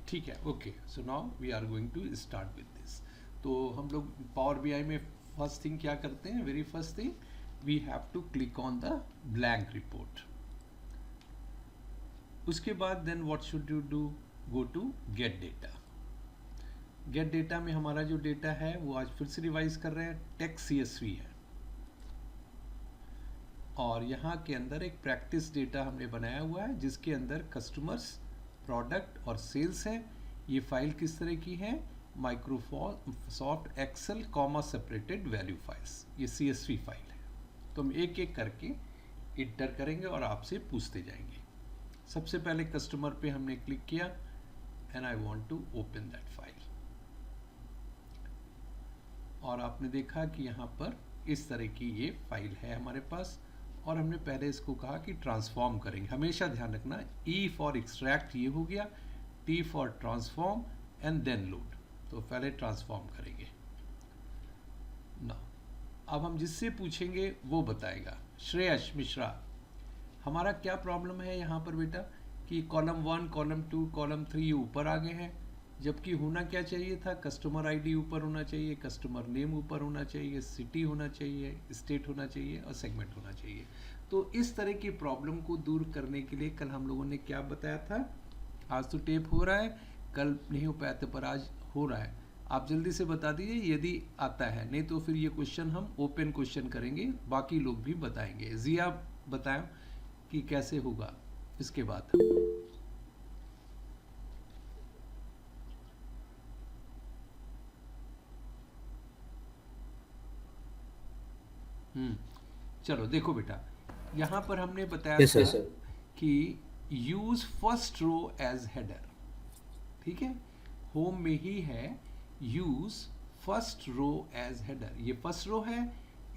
ठीक है, okay. So now we are going to start with this. तो हम लोग पावर बीआई में फर्स्ट थिंग क्या करते हैं, very first thing we have to click on the blank report. उसके बाद then what should you do, go to get data. Get data में हमारा जो डेटा है वो आज फिर से रिवाइज कर रहे हैं, टेक्स्ट सीएसवी है, और यहाँ के अंदर एक प्रैक्टिस डेटा हमने बनाया हुआ है जिसके अंदर कस्टमर्स, प्रोडक्ट और सेल्स है। ये फाइल किस तरह की है, Microsoft Excel comma separated value files, ये सीएसवी फाइल है। तो हम एक एक करके इंटर करेंगे और आपसे पूछते जाएंगे। सबसे पहले कस्टमर पे हमने क्लिक किया and I want to open that file, और आपने देखा कि यहाँ पर इस तरह की ये फाइल है हमारे पास, और हमने पहले इसको कहा कि ट्रांसफॉर्म करेंगे। हमेशा ध्यान रखना, ई फॉर एक्सट्रैक्ट ये हो गया, T for transform and then load. तो पहले ट्रांसफॉर्म करेंगे ना। अब हम जिससे पूछेंगे वो बताएगा। श्रेयस मिश्रा, हमारा क्या प्रॉब्लम है यहाँ पर बेटा कि कॉलम 1, कॉलम 2, कॉलम 3 ऊपर आ गए हैं, जबकि होना क्या चाहिए था, कस्टमर आईडी ऊपर होना चाहिए, कस्टमर नेम ऊपर होना चाहिए, सिटी होना चाहिए, स्टेट होना चाहिए और सेगमेंट होना चाहिए। तो इस तरह की प्रॉब्लम को दूर करने के लिए कल हम लोगों ने क्या बताया था, आज तो टेप हो रहा है, कल नहीं हो पाया था पर आज हो रहा है। आप जल्दी से बता दीजिए यदि आता है, नहीं तो फिर ये क्वेश्चन हम ओपन क्वेश्चन करेंगे, बाकी लोग भी बताएंगे। जिया बताएं कि कैसे होगा इसके बाद। चलो देखो बेटा, यहाँ पर हमने बताया यस था सर। कि use first row as header, ठीक है, होम में ही है use first row as header. ये फर्स्ट रो है,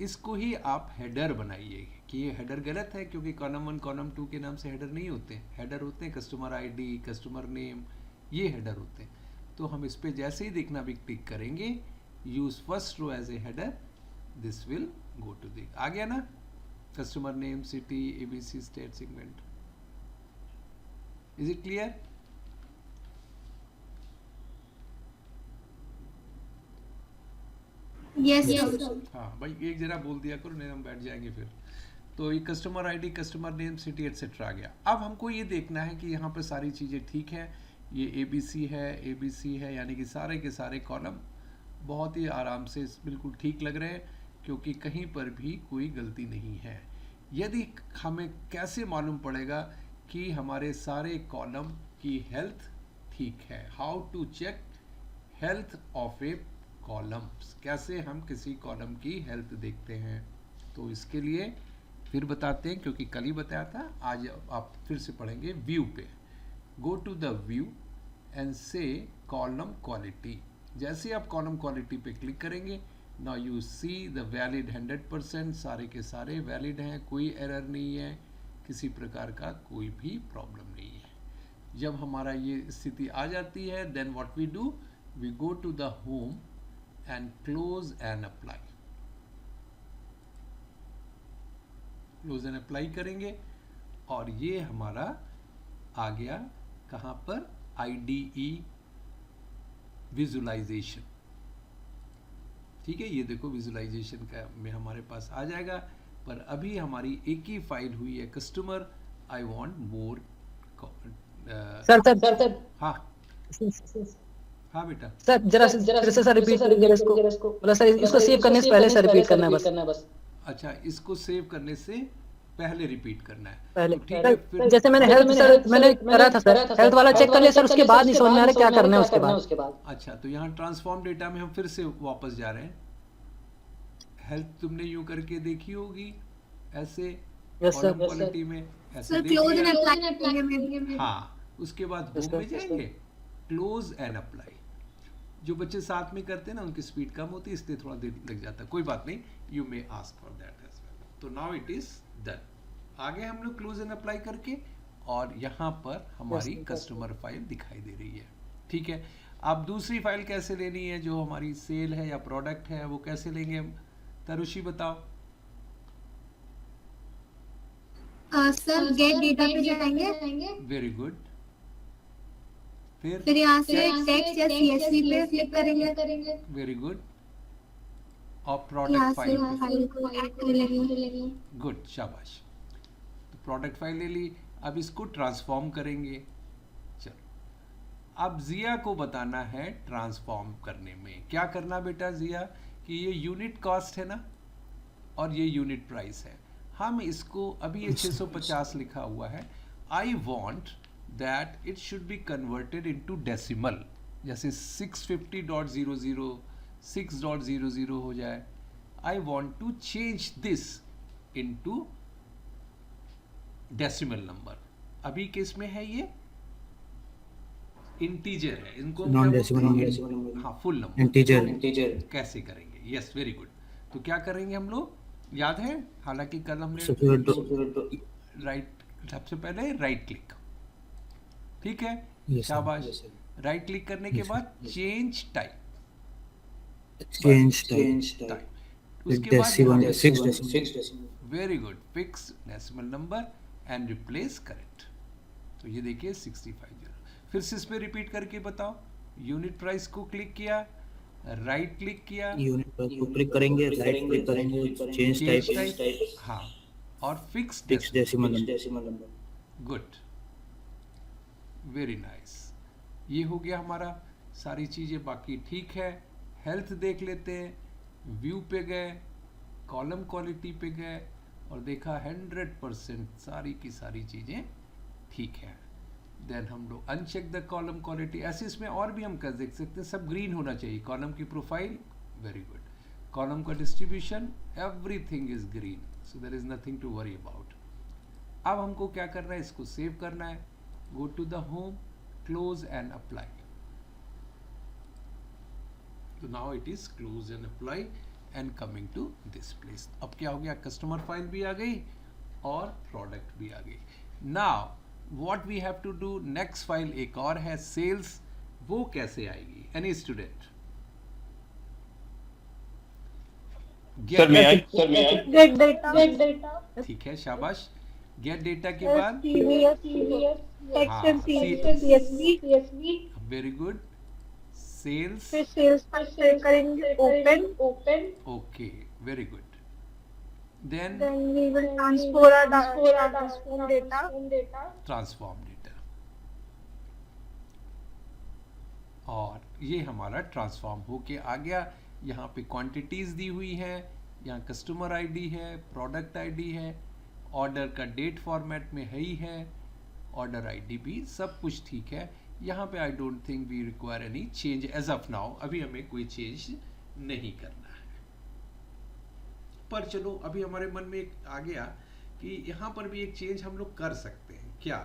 इसको ही आप हेडर बनाइए। कि ये हेडर गलत है क्योंकि कॉलम 1 कॉलम 2 के नाम से हेडर नहीं होते हैं, हेडर होते हैं कस्टमर आईडी, कस्टमर नेम, ये हेडर होते हैं। तो हम इस पे जैसे ही देखना भी क्लिक करेंगे, use first row as a header, this will go to the, आ गया ना, customer name, city, ABC, state, segment. Is it clear? Yes yes sir. Sir. हाँ भाई, एक जरा बोल दिया करो नहीं हम बैठ जाएंगे फिर। तो ये customer ID, customer name, city etcetera आ गया। अब हमको ये देखना है कि यहाँ पर सारी चीज़ें ठीक है, ये एबीसी है, यानी कि सारे के सारे कॉलम बहुत ही आराम से बिल्कुल ठीक लग रहे हैं, क्योंकि कहीं पर भी कोई गलती नहीं है। यदि हमें कैसे मालूम पड़ेगा कि हमारे सारे कॉलम की हेल्थ ठीक है, how to check health of a columns, कैसे हम किसी कॉलम की हेल्थ देखते हैं। तो इसके लिए फिर बताते हैं, क्योंकि कल ही बताया था, आज आप फिर से पढ़ेंगे। व्यू पे go to the view and से कॉलम क्वालिटी। जैसे आप कॉलम क्वालिटी पे क्लिक करेंगे, now you see the valid 100%, सारे के सारे वैलिड हैं, कोई एरर नहीं है, किसी प्रकार का कोई भी प्रॉब्लम नहीं है। जब हमारा ये स्थिति आ जाती है, then what we do, we go to the home and close and apply. Close and apply करेंगे और ये हमारा आ गया कहाँ पर, IDE विजुलाइजेशन। ठीक है, ये देखो विजुलाइजेशन का में हमारे पास आ जाएगा, पर अभी हमारी एक ही फाइल हुई है, customer I want more. Sir sir हाँ हाँ बेटा। सर जरा फिर से सर रिपीट करिए इसको, मतलब सर इसको सेव करने से पहले सर रिपीट करना है बस। अच्छा, इसको सेव करने से पहले रिपीट करना है, पहले तो ठीक है फिर। जैसे मैंने हेल्थ सर मैंने करा था सर, हेल्थ वाला चेक कर लिया सर, उसके बाद नहीं समझ में आ रहा क्या करना है उसके बाद। अच्छा, तो यहाँ ट्रांसफॉर्म डेटा में हम फिर से वापस जा रहे हैं। हेल्थ तुमने यूं करके देखी होगी, ऐसे यस कॉलम सर। क्वालिटी में ऐसे सर देख क्लोज लिया। एंड अप्लाई करेंगे। हाँ, उसके बाद होम में जाएंगे, क्लोज एंड अप्लाई। जो बच्चे साथ में करते हैं ना, उनकी स्पीड कम होती है, इसलिए थोड़ा देर लग जाता है, कोई बात नहीं, you may ask for that as well. तो नाउ इट इज डन। आगे हम लोग क्लोज एंड अप्लाई करके, और यहाँ पर हमारी कस्टमर फाइल दिखाई दे रही है। ठीक है, अब दूसरी फाइल कैसे लेनी है, जो हमारी सेल है या प्रोडक्ट है, वो कैसे लेंगे हम, तरुषि बताओ। सर गेट डेटा पे जाएंगे। Very good. फिर यहाँ से टेक्स्ट या CSV पे क्लिक करेंगे। Very good. और यहाँ प्रोडक्ट से फाइल पे फाइल को ऐड कर लेंगे। गुड, शाबाश। तो प्रोडक्ट फाइल ले ली, अब इसको ट्रांसफॉर्म करेंगे। चलो अब जिया को बताना है ट्रांसफॉर्म करने में क्या करना बेटा जिया, कि ये यूनिट कॉस्ट है ना और ये यूनिट प्राइस है। हम इसको अभी ये 650 लिखा हुआ है, I want that it should be converted into decimal, जैसे 650.00 6.00 हो जाए। I want to change this into decimal number. अभी किस में है ये, इंटीजर है, इनको हम नॉन क्या डेसिमल बोलते हैं? नंबर, हाँ, फुल नंबर। इंटीजर। कैसे करेंगे? Yes, very good. तो क्या करेंगे हम लोग, याद है? हालांकि कल हमने राइट, सबसे पहले राइट क्लिक, ठीक है, शाबाश। राइट क्लिक करने के बाद चेंज टाइप, उसके बाद very good, fix decimal number and replace correct. तो ये देखिए 65। फिर से इस पे रिपीट करके बताओ। यूनिट प्राइस को क्लिक किया, राइट क्लिक किया, यूनिट को क्लिक करेंगे, राइट क्लिक करेंगे, चेंज टाइप, हाँ, और fix decimal number. Good, very nice. ये हो गया हमारा, सारी चीज़ें बाकी ठीक है। हेल्थ देख लेते हैं, व्यू पे गए, कॉलम क्वालिटी पे गए और देखा 100% सारी की सारी चीज़ें ठीक है। देन हम लोग अनचेक द कॉलम क्वालिटी, ऐसे इसमें और भी हम कर देख सकते हैं, सब ग्रीन होना चाहिए। कॉलम की प्रोफाइल, वेरी गुड। कॉलम का distribution, everything is green, so there is nothing to worry about. अब हमको क्या करना है, इसको सेव करना है। Go to the home, close and apply. तो now it is close and apply and coming to this place. अब क्या हो गया, कस्टमर फाइल भी आ गई और प्रोडक्ट भी आ गई। Now what we have to do, next file एक और है सेल्स, वो कैसे आएगी? Any student? गेट डेटा, ठीक है, शाबाश। गेट डेटा के बाद वेरी गुड, सेल्स, फिर सेल्स पर क्लिक करेंगे, open, okay, very good. Then then we will transform data, transform data, और ये हमारा ट्रांसफॉर्म होके आ गया। यहाँ पे क्वांटिटीज दी हुई है, यहाँ कस्टमर आईडी है, प्रोडक्ट आईडी है, ऑर्डर का डेट फॉर्मेट में है ही है, ऑर्डर आईडी भी, सब कुछ ठीक है। यहाँ पे I don't think we require any change as of now, अभी हमें कोई चेंज नहीं करना है। पर चलो अभी हमारे मन में एक आ गया कि यहाँ पर भी एक चेंज हम लोग कर सकते हैं। क्या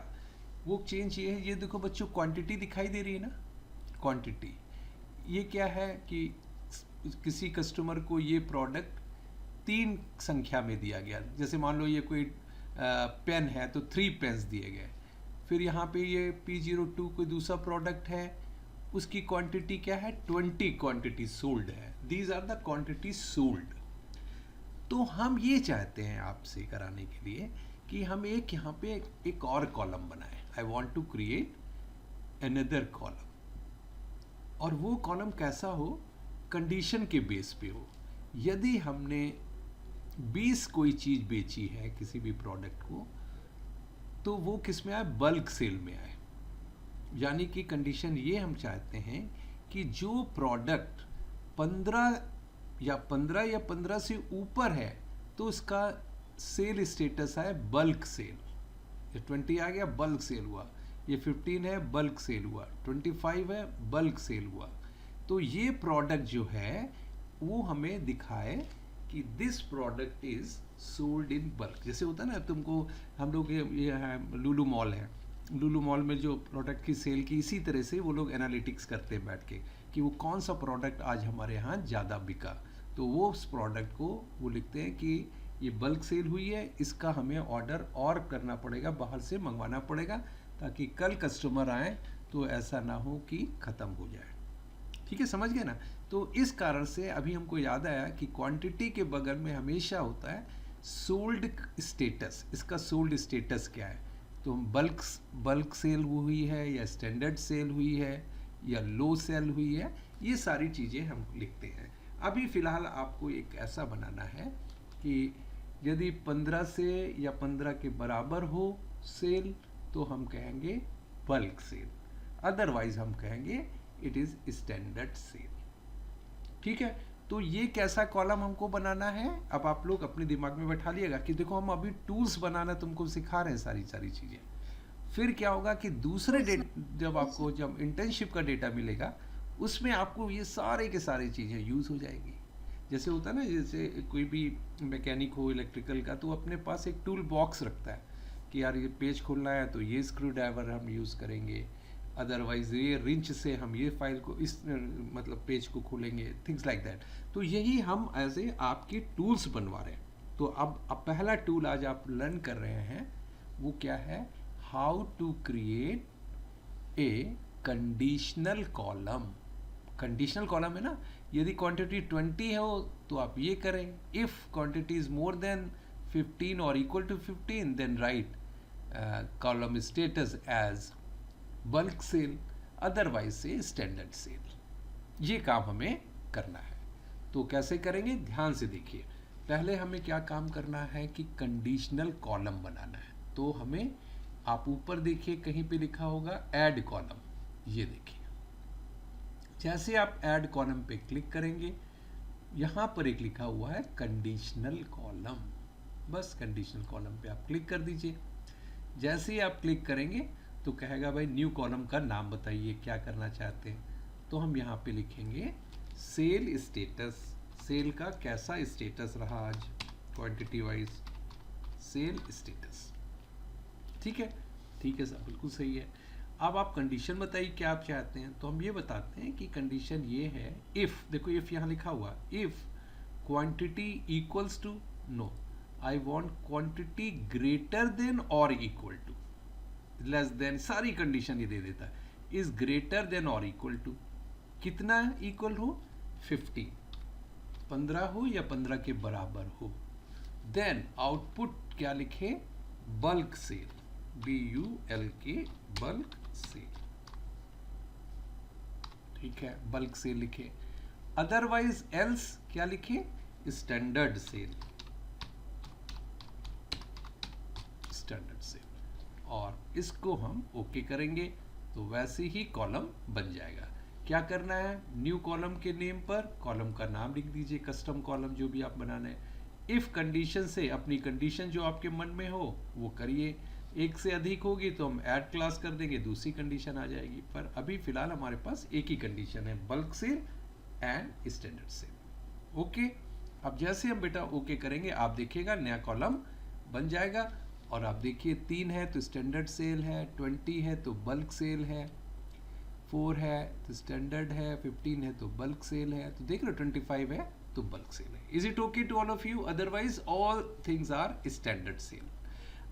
वो चेंज ये है, ये देखो बच्चों, क्वांटिटी दिखाई दे रही है ना, क्वांटिटी, ये क्या है कि किसी कस्टमर को ये प्रोडक्ट 3 संख्या में दिया गया। जैसे मान लो ये कोई पेन है तो 3 पेन्स दिए गए। फिर यहाँ पे ये P02 कोई दूसरा प्रोडक्ट है, उसकी क्वांटिटी क्या है, 20 क्वांटिटी सोल्ड है। These are the quantity sold. तो हम ये चाहते हैं आपसे कराने के लिए कि हम एक यहाँ पे एक और कॉलम बनाएं। I want to create another column, और वो कॉलम कैसा हो, कंडीशन के बेस पे हो। यदि हमने 20 कोई चीज़ बेची है किसी भी प्रोडक्ट को, तो वो किस में आए, बल्क सेल में आए। यानी कि कंडीशन ये हम चाहते हैं कि जो प्रोडक्ट 15 या 15 से ऊपर है तो उसका सेल स्टेटस है बल्क सेल। ये 20 आ गया, बल्क सेल हुआ। ये 15 है, बल्क सेल हुआ। 25 है, बल्क सेल हुआ। तो ये प्रोडक्ट जो है वो हमें दिखाए कि this product is sold in bulk. जैसे होता है ना, तुमको हम लोग ये है लुलु मॉल है, लुलु मॉल में जो प्रोडक्ट की सेल की, इसी तरह से वो लोग एनालिटिक्स करते हैं बैठ के कि वो कौन सा प्रोडक्ट आज हमारे यहाँ ज़्यादा बिका। तो वो उस प्रोडक्ट को वो लिखते हैं कि ये बल्क सेल हुई है, इसका हमें ऑर्डर और करना पड़ेगा, बाहर से मंगवाना पड़ेगा, ताकि कल कस्टमर आए तो ऐसा ना हो कि ख़त्म हो जाए। ठीक है, समझ गए ना? तो इस कारण से अभी हमको याद आया कि क्वांटिटी के बगल में हमेशा होता है सोल्ड स्टेटस। इसका सोल्ड स्टेटस क्या है? तो हम बल्क सेल हुई है या स्टैंडर्ड सेल हुई है या लो सेल हुई है, ये सारी चीज़ें हम लिखते हैं। अभी फ़िलहाल आपको एक ऐसा बनाना है कि यदि 15 से या 15 के बराबर हो सेल तो हम कहेंगे बल्क सेल, अदरवाइज हम कहेंगे इट इज़ स्टैंडर्ड सेल। ठीक है, तो ये कैसा कॉलम हमको बनाना है, अब आप लोग अपने दिमाग में बैठा लिएगा कि देखो हम अभी टूल्स बनाना तुमको सिखा रहे हैं सारी चीज़ें। फिर क्या होगा कि दूसरे जब आपको जब इंटर्नशिप का डेटा मिलेगा उसमें आपको ये सारे के सारी चीज़ें यूज़ हो जाएगी। जैसे होता है ना, जैसे कोई भी मैकेनिक हो इलेक्ट्रिकल का तो अपने पास एक टूल बॉक्स रखता है कि यार ये पेज खोलना है तो ये स्क्रू ड्राइवर हम यूज़ करेंगे, अदरवाइज ये रिंच से हम ये फाइल को इस मतलब पेज को खोलेंगे, थिंग्स लाइक दैट। तो यही हम एज ए आपके टूल्स बनवा रहे हैं। तो अब पहला टूल आज आप लर्न कर रहे हैं वो क्या है, how to create a conditional column. Conditional column है ना, यदि क्वांटिटी 20 हो तो आप ये करें, if quantity is more than 15 और equal to 15 then write column status as bulk sale, otherwise से स्टैंडर्ड सेल। ये काम हमें करना है। तो कैसे करेंगे, ध्यान से देखिए। पहले हमें क्या काम करना है कि कंडीशनल कॉलम बनाना है। तो हमें, आप ऊपर देखिए कहीं पे लिखा होगा ऐड कॉलम, ये देखिए। जैसे आप ऐड कॉलम पे क्लिक करेंगे, यहाँ पर एक लिखा हुआ है कंडीशनल कॉलम, बस कंडीशनल कॉलम पे आप क्लिक कर दीजिए। जैसे ही आप क्लिक करेंगे तो कहेगा भाई न्यू कॉलम का नाम बताइए, क्या करना चाहते हैं। तो हम यहाँ पे लिखेंगे सेल स्टेटस, सेल का कैसा स्टेटस रहा आज क्वांटिटी वाइज, सेल स्टेटस। ठीक है, ठीक है, सब बिल्कुल सही है। अब आप कंडीशन बताइए क्या आप चाहते हैं। तो हम ये बताते हैं कि कंडीशन ये है, इफ़, देखो इफ़ यहाँ लिखा हुआ, if quantity equals to, no, I want quantity greater than और इक्वल टू, लेस देन, सारी कंडीशन ये दे देता है। इज ग्रेटर देन और इक्वल टू, कितना इक्वल हो, 15, 15 हो या 15 के बराबर हो। देन आउटपुट क्या लिखे, bulk sale, BULK, bulk sale. ठीक है, बल्क सेल लिखे। अदरवाइज एल्स क्या लिखे, स्टैंडर्ड सेल, स्टैंडर्ड सेल। और इसको हम ओके करेंगे तो वैसे ही कॉलम बन जाएगा। क्या करना है, न्यू कॉलम के नेम पर कॉलम का नाम लिख दीजिए, कस्टम कॉलम जो भी आप बनाना है। इफ कंडीशन से अपनी कंडीशन जो आपके मन में हो वो करिए, एक से अधिक होगी तो हम ऐड क्लास कर देंगे, दूसरी कंडीशन आ जाएगी। पर अभी फिलहाल हमारे पास एक ही कंडीशन है, bulk sale and standard sale. Okay, अब जैसे हम बेटा ओके करेंगे आप देखिएगा नया कॉलम बन जाएगा। और आप देखिए 3 है तो स्टैंडर्ड सेल है, 20 है तो बल्क सेल है, 4 है तो स्टैंडर्ड है, 15 है तो बल्क सेल है। तो देख लो 25 है तो बल्क सेल है। Is it okay to all of you, otherwise all things are standard sale.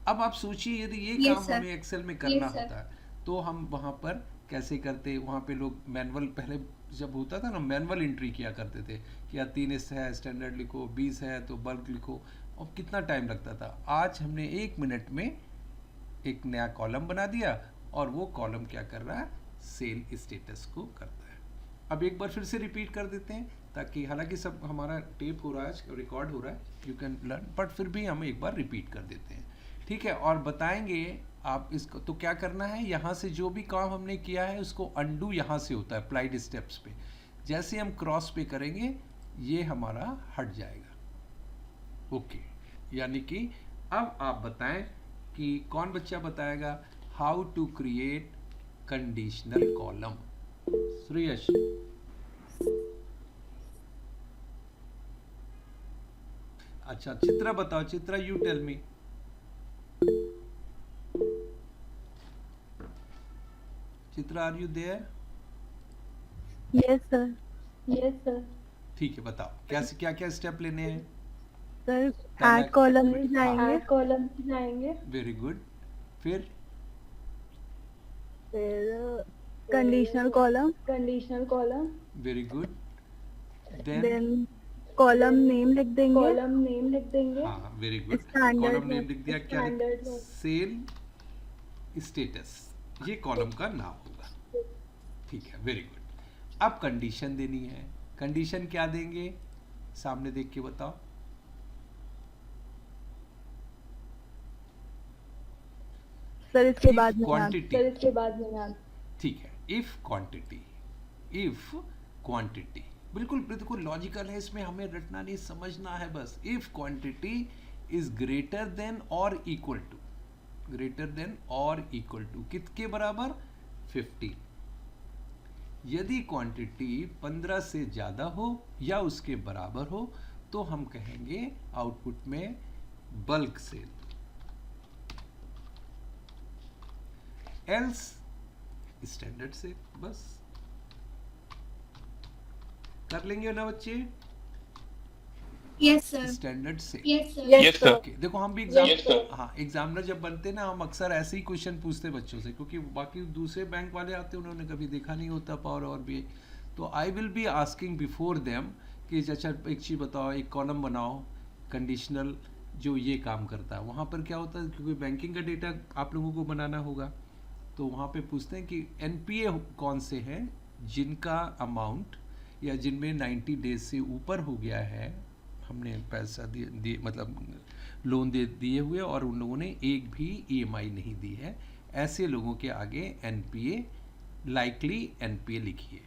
अब आप सोचिए यदि ये काम हमें एक्सेल में करना होता है तो हम वहाँ पर कैसे करते। वहाँ पे लोग मैनुअल, पहले जब होता था ना मैनुअल एंट्री किया करते थे कि यार 3 है स्टैंडर्ड लिखो, 20 है तो बल्क लिखो, और कितना टाइम लगता था। आज हमने 1 मिनट में एक नया कॉलम बना दिया और वो कॉलम क्या कर रहा है, सेल स्टेटस को करता है। अब एक बार फिर से रिपीट कर देते हैं ताकि, हालांकि सब हमारा टेप हो रहा है, रिकॉर्ड हो रहा है, यू कैन लर्न, बट फिर भी हम एक बार रिपीट कर देते हैं। ठीक है, और बताएंगे आप इसको। तो क्या करना है, यहाँ से जो भी काम हमने किया है उसको अंडू यहाँ से होता है अप्लाइड स्टेप्स पे। जैसे हम क्रॉस पे करेंगे ये हमारा हट जाएगा। ओके, यानी कि अब आप बताएं कि कौन बच्चा बताएगा how to create conditional column. Shreyas, अच्छा चित्रा बताओ, Chitra you tell me. Chitra are you there? Yes sir. Yes sir. ठीक है, बताओ कैसे, क्या क्या स्टेप लेने हैं। सर ऐड कॉलम बनाएंगे, ऐड कॉलम बनाएंगे। वेरी गुड, फिर conditional column, conditional column. Very good, then column name लिख देंगे, नेम लिख देंगे। हाँ very good, standard column name लिख दिया। क्या, सेल स्टेटस, ये कॉलम का नाम होगा। ठीक है, वेरी गुड। अब कंडीशन देनी है। कंडीशन क्या देंगे, सामने देख के बताओ। सर इसके If बाद में quantity, सर इसके बाद में नाम। ठीक है, इफ क्वांटिटी बिल्कुल बिल्कुल लॉजिकल है, इसमें हमें रटना नहीं, समझना है बस। If quantity is greater than और इक्वल टू, ग्रेटर देन और इक्वल टू किसके बराबर, 15। यदि क्वांटिटी 15 से ज्यादा हो या उसके बराबर हो तो हम कहेंगे आउटपुट में bulk sale, else standard sale. बस कर लेंगे ना बच्चे, yes sir, standard sale. Yes sir, yes sir. Okay, देखो हम भी हाँ एग्जामिनर जब बनते हैं ना, हम अक्सर ऐसे ही क्वेश्चन पूछते हैं बच्चों से, क्योंकि बाकी दूसरे बैंक वाले आते हैं, उन्होंने कभी देखा नहीं होता पावर और भी। तो I will be asking before them कि अच्छा एक चीज़ बताओ, एक कॉलम बनाओ कंडीशनल जो ये काम करता है। वहाँ पर क्या होता है, क्योंकि बैंकिंग का डेटा आप लोगों को बनाना होगा, तो वहाँ पे पूछते हैं कि एनपीए कौन से हैं जिनका अमाउंट या जिनमें 90 डेज से ऊपर हो गया है, हमने पैसा दिए मतलब लोन दे दिए हुए और उन लोगों ने एक भी ईएमआई नहीं दी है, ऐसे लोगों के आगे एनपीए, लाइकली एनपीए लिखिए।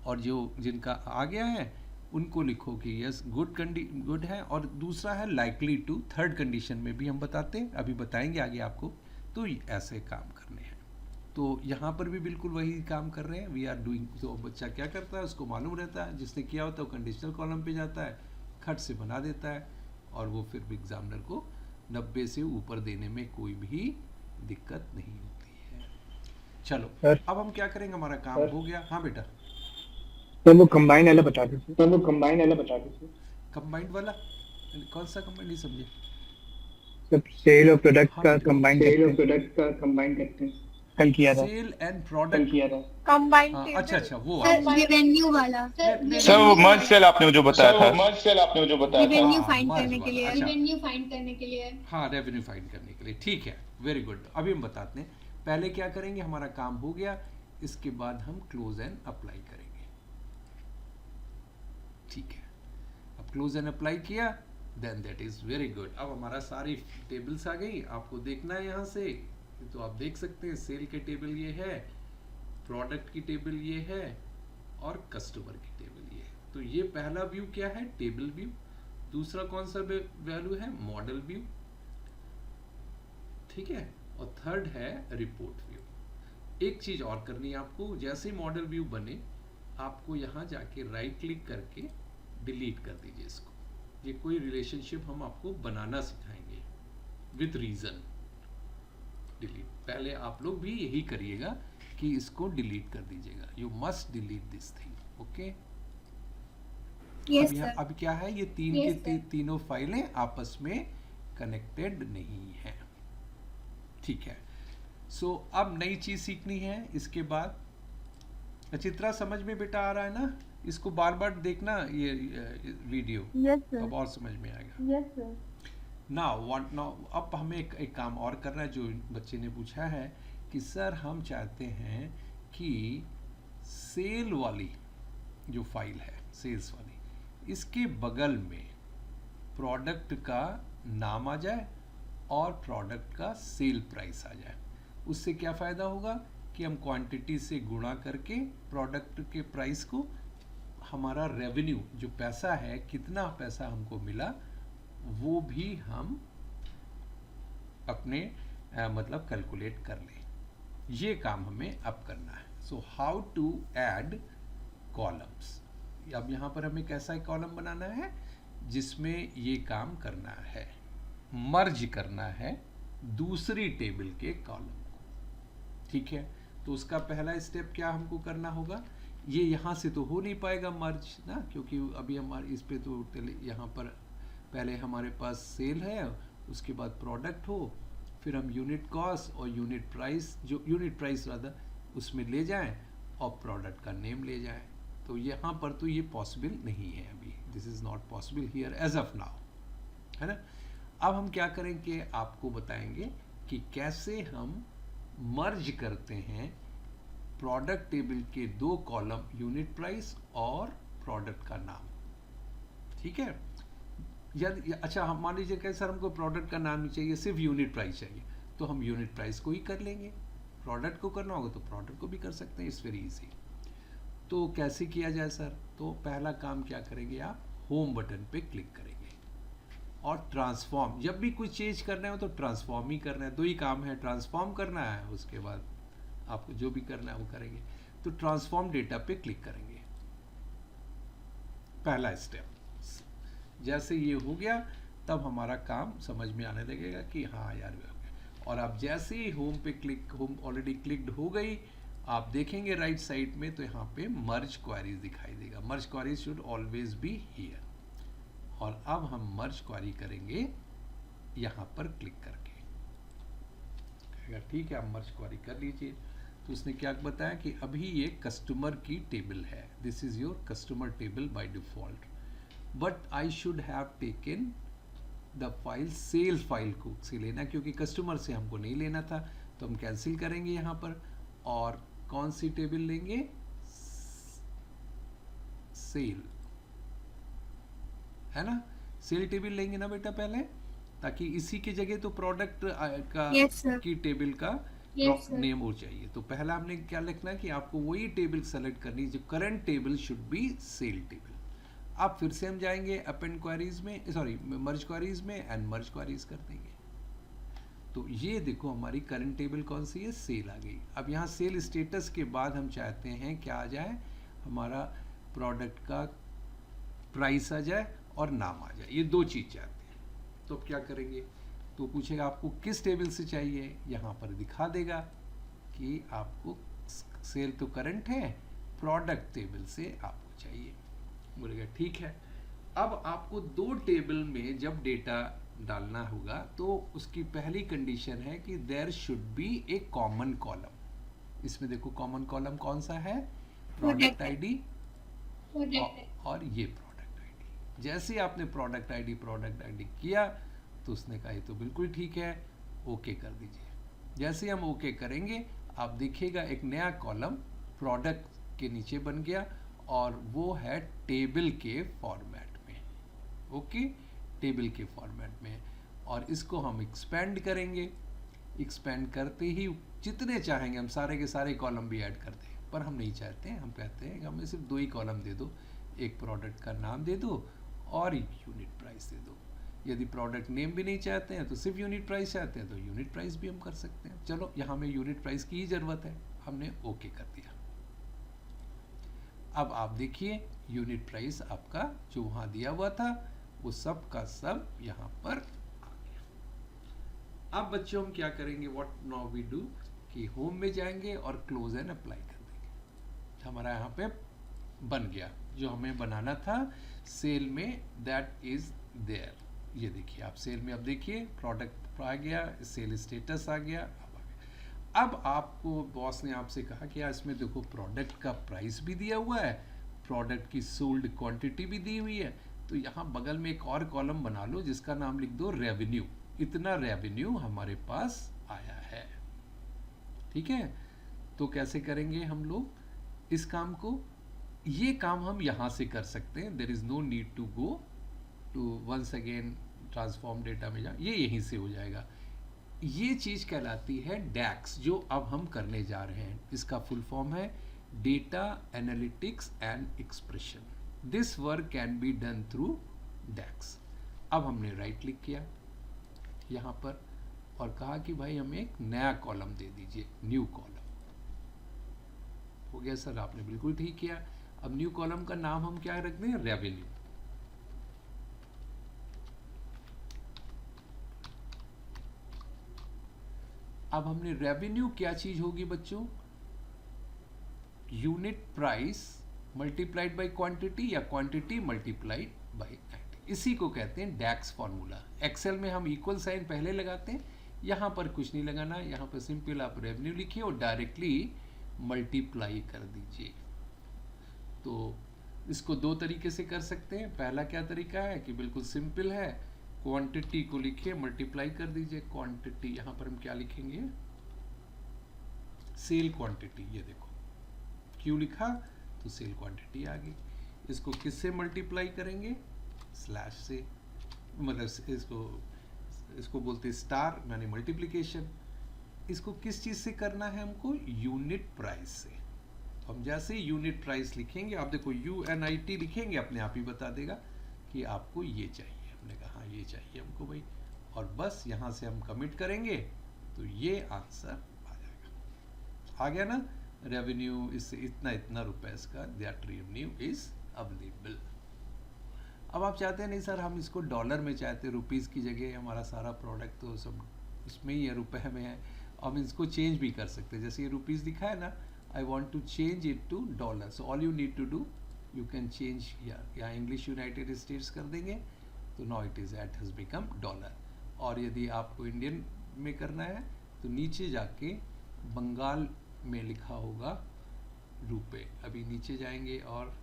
और जो जिनका आ गया है उनको लिखो कि यस गुड है, और दूसरा है लाइकली टू, थर्ड कंडीशन में भी हम बताते हैं, अभी बताएंगे आगे आपको। तो ऐसे काम करने हैं। तो यहाँ पर भी बिल्कुल वही काम कर रहे हैं, वी आर डूइंग। तो बच्चा क्या करता है, उसको मालूम रहता है, जिसने किया होता है वो कंडीशनल कॉलम पे जाता है, खट से बना देता है, और वो फिर भी एग्जामिनर को 90 से ऊपर देने में कोई भी दिक्कत नहीं होती है। चलो अब हम क्या करेंगे, हमारा काम हो गया। हाँ बेटा, तो वो कंबाइन वाला बता दीजिए। कंबाइंड वाला कौन सा कंबाइंड, नहीं समझे। सब सेल और प्रोडक्ट हाँ, का बेटा। कंबाइन करते हैं, कल किया था। सेल एंड प्रोडक्ट, कंबाइंड अच्छा वो सर रेवेन्यू वाला, सर वो मर्ज सेल आपने जो बताया था, रेवेन्यू हाँ, फाइंड मर्ज करने के लिए, वाला, अच्छा। रेवेन्यू फाइंड करने के लिए। हाँ, रेवेन्यू फाइंड करने के लिए, ठीक है, वेरी गुड। अभी हम बताते हैं, पहले क्या करेंगे, हमारा काम हो गया, इसके बाद हम क्लोज एंड अप्लाई करेंगे। ठीक है, अब क्लोज एंड अप्लाई किया, then that is very good. अब हमारा सारी टेबल्स आ गई, आपको देखना है यहाँ से, तो आप देख सकते हैं सेल के टेबल ये है, प्रोडक्ट की टेबल ये है, और कस्टमर की टेबल ये है। तो ये पहला व्यू क्या है, टेबल व्यू। दूसरा कौन सा वैल्यू है, मॉडल व्यू, ठीक है, और थर्ड है रिपोर्ट व्यू। एक चीज और करनी है आपको, जैसे मॉडल व्यू बने, आपको यहाँ जाके राइट क्लिक करके डिलीट कर दीजिए इसको। ये कोई रिलेशनशिप हम आपको बनाना सिखाएंगे विद रीजन। डिलीट, पहले आप लोग भी यही करिएगा कि इसको डिलीट कर दीजिएगा, you must delete this thing, okay. Yes अब सर, अब क्या है, ये Yes, sir. तीनों फाइलें आपस में कनेक्टेड नहीं है, ठीक है। सो अब नई चीज सीखनी है इसके बाद। चित्रा समझ में बेटा आ रहा है ना, इसको बार बार देखना ये वीडियो, यस सर। अब और समझ में आएगा। Yes sir. नाउ अब हमें एक काम और करना है, जो बच्चे ने पूछा है कि सर हम चाहते हैं कि सेल वाली जो फाइल है, सेल्स वाली, इसके बगल में प्रोडक्ट का नाम आ जाए और प्रोडक्ट का सेल प्राइस आ जाए। उससे क्या फ़ायदा होगा कि हम क्वांटिटी से गुणा करके प्रोडक्ट के प्राइस को, हमारा रेवेन्यू जो पैसा है, कितना पैसा हमको मिला, वो भी हम अपने मतलब कैलकुलेट कर लें। ये काम हमें अब करना है। So how to add columns. अब यहाँ पर हमें कैसा एक कॉलम बनाना है जिसमें ये काम करना है, मर्ज करना है दूसरी टेबल के कॉलम को, ठीक है। तो उसका पहला स्टेप क्या हमको करना होगा, ये यहाँ से तो हो नहीं पाएगा मर्ज ना, क्योंकि अभी हमारे इस पे तो यहाँ पर पहले हमारे पास सेल है, उसके बाद प्रोडक्ट हो, फिर हम यूनिट कॉस्ट और यूनिट प्राइस, जो यूनिट प्राइस ज़्यादा उसमें ले जाएं और प्रोडक्ट का नेम ले जाएं। तो यहाँ पर तो ये पॉसिबल नहीं है अभी, this is not possible here as of now, है ना। अब हम क्या करेंगे, आपको बताएंगे कि कैसे हम मर्ज करते हैं प्रोडक्ट टेबल के दो कॉलम, यूनिट प्राइस और प्रोडक्ट का नाम। ठीक है, यदि अच्छा हम मान लीजिए कि सर हमको प्रोडक्ट का नाम नहीं चाहिए, सिर्फ यूनिट प्राइस चाहिए, तो हम यूनिट प्राइस को ही कर लेंगे। प्रोडक्ट को करना होगा तो प्रोडक्ट को भी कर सकते हैं, इट्स वेरी इजी। तो कैसे किया जाए सर? तो पहला काम क्या करेंगे आप, होम बटन पे क्लिक करेंगे और ट्रांसफॉर्म, जब भी कुछ चेंज करना है तो ट्रांसफॉर्म ही करना है, दो ही काम है, ट्रांसफॉर्म करना है, उसके बाद आपको जो भी करना है वो करेंगे। तो ट्रांसफॉर्म डेटा पे क्लिक करेंगे, पहला स्टेप। जैसे ये हो गया तब हमारा काम समझ में आने लगेगा कि हाँ यार हो गया। और आप जैसे ही होम पे क्लिक, होम ऑलरेडी क्लिक्ड हो गई, आप देखेंगे राइट साइड में तो यहाँ पे मर्ज क्वेरीज दिखाई देगा। Merge queries should always be here. और अब हम मर्ज क्वेरी करेंगे यहाँ पर क्लिक करके। ठीक है, आप मर्ज क्वेरी कर लीजिए। तो उसने क्या बताया कि अभी ये कस्टमर की टेबल है, this is your customer table by default, but I should have taken the file sale file को से लेना, क्योंकि कस्टमर से हमको नहीं लेना था, तो हम कैंसिल करेंगे यहाँ पर। और कौन सी टेबल लेंगे? सेल, है ना, सेल टेबल लेंगे ना बेटा पहले, ताकि इसी की जगह तो प्रोडक्ट का की टेबल का नेम हो चाहिए। तो पहला हमने क्या लिखना है कि आपको वही टेबल सेलेक्ट करनी है जो current table should be sale table. अब फिर से हम जाएंगे अपेंड क्वेरीज में, सॉरी मर्ज क्वेरीज में, एंड मर्ज क्वेरीज कर देंगे। तो ये देखो हमारी करंट टेबल कौन सी है? सेल आ गई। अब यहाँ सेल स्टेटस के बाद हम चाहते हैं क्या आ जाए, हमारा प्रोडक्ट का प्राइस आ जाए और नाम आ जाए, ये दो चीज़ चाहते हैं। तो अब क्या करेंगे, तो पूछेगा आपको किस टेबल से चाहिए, यहाँ पर दिखा देगा कि आपको सेल तो करंट है, प्रोडक्ट टेबल से आपको चाहिए। बोलेगा ठीक है। अब आपको दो टेबल में जब डेटा डालना होगा तो उसकी पहली कंडीशन है कि there should be a common column. इसमें देखो कॉमन कॉलम कौन सा है? प्रोडक्ट आईडी और ये प्रोडक्ट आईडी। जैसे आपने प्रोडक्ट आईडी किया तो उसने कहा ये तो बिल्कुल ठीक है, ओके कर दीजिए। जैसे हम ओके करेंगे आप देखिएगा एक नया कॉलम प्रोडक्ट के नीचे बन गया और वो है टेबल के फॉर्मेट में। ओके, टेबल के फॉर्मेट में। और इसको हम एक्सपेंड करेंगे, एक्सपेंड करते ही जितने चाहेंगे हम सारे के सारे कॉलम भी ऐड कर दें, पर हम नहीं चाहते हैं। हम कहते हैं कि हमें सिर्फ दो ही कॉलम दे दो, एक प्रोडक्ट का नाम दे दो और एक यूनिट प्राइस दे दो। यदि प्रोडक्ट नेम भी नहीं चाहते हैं तो सिर्फ यूनिट प्राइस चाहते हैं तो यूनिट प्राइस भी हम कर सकते हैं। चलो यहाँ में यूनिट प्राइस की ही ज़रूरत है, हमने ओके कर दिया। अब आप देखिए यूनिट प्राइस आपका जो वहाँ दिया हुआ था वो सब का सब यहाँ पर आ गया। अब बच्चों हम क्या करेंगे, व्हाट नाउ वी डू, कि होम में जाएंगे और क्लोज एंड अप्लाई कर देंगे। हमारा यहाँ पे बन गया जो हमें बनाना था सेल में, दैट इज देयर। ये देखिए आप सेल में, अब देखिए प्रोडक्ट आ गया, सेल स्टेटस आ गया। अब आपको बॉस ने आपसे कहा कि यार इसमें देखो प्रोडक्ट का प्राइस भी दिया हुआ है, प्रोडक्ट की सोल्ड क्वांटिटी भी दी हुई है, तो यहाँ बगल में एक और कॉलम बना लो जिसका नाम लिख दो रेवेन्यू। इतना रेवेन्यू हमारे पास आया है। ठीक है, तो कैसे करेंगे हम लोग इस काम को? ये काम हम यहाँ से कर सकते हैं, there is no need to go to once again transform data में ये यहीं से हो जाएगा। ये चीज़ कहलाती है डैक्स, जो अब हम करने जा रहे हैं। इसका फुल फॉर्म है data analytics and expression. This work can be done through DAX. अब हमने राइट क्लिक किया यहाँ पर और कहा कि भाई हमें एक नया कॉलम दे दीजिए, न्यू कॉलम। हो गया सर, आपने बिल्कुल ठीक किया। अब न्यू कॉलम का नाम हम क्या रखते हैं? रेवेन्यू। अब हमने रेवेन्यू क्या चीज होगी बच्चों? Unit price multiplied by quantity या क्वांटिटी मल्टीप्लाइड बाय क्वांटिटी। इसी को कहते हैं डैक्स फॉर्मूला। एक्सेल में हम इक्वल साइन पहले लगाते हैं, यहाँ पर कुछ नहीं लगाना, यहाँ पर सिंपल आप रेवेन्यू लिखिए और डायरेक्टली मल्टीप्लाई कर दीजिए। तो इसको दो तरीके से कर सकते हैं। पहला क्या तरीका है कि बिल्कुल सिंपल है, क्वांटिटी को लिखिए, मल्टीप्लाई कर दीजिए क्वांटिटी। यहाँ पर हम क्या लिखेंगे? सेल क्वांटिटी, ये देखो क्यों लिखा, तो सेल क्वांटिटी आ गई। इसको किससे मल्टीप्लाई करेंगे, स्लैश से, मतलब इसको बोलते हैं स्टार यानी मल्टीप्लिकेशन। इसको किस चीज से करना है हमको, यूनिट प्राइस से। तो हम जैसे यूनिट प्राइस लिखेंगे, आप देखो UNIT लिखेंगे अपने आप ही बता देगा कि आपको ये चाहिए। हमने कहा हाँ ये चाहिए हमको भाई, और बस यहाँ से हम कमिट करेंगे तो ये आंसर आ जाएगा। आ गया ना, रेवेन्यू इससे इतना इतना रुपए का, दैट रेवेन्यू इज अवेलेबल। अब आप चाहते हैं नहीं सर हम इसको डॉलर में चाहते हैं, रुपीज़ की जगह हमारा सारा प्रोडक्ट तो सब उसमें ही है, रुपए में है। हम इसको चेंज भी कर सकते हैं, जैसे ये रुपीज़ दिखा है ना, I want to change it to dollar. So all you need to do, you can change here, या इंग्लिश यूनाइटेड स्टेट्स कर देंगे तो now it is at has become dollar. और यदि आपको इंडियन में करना है तो नीचे जाके बंगाल में लिखा होगा रुपए। अभी नीचे जाएंगे और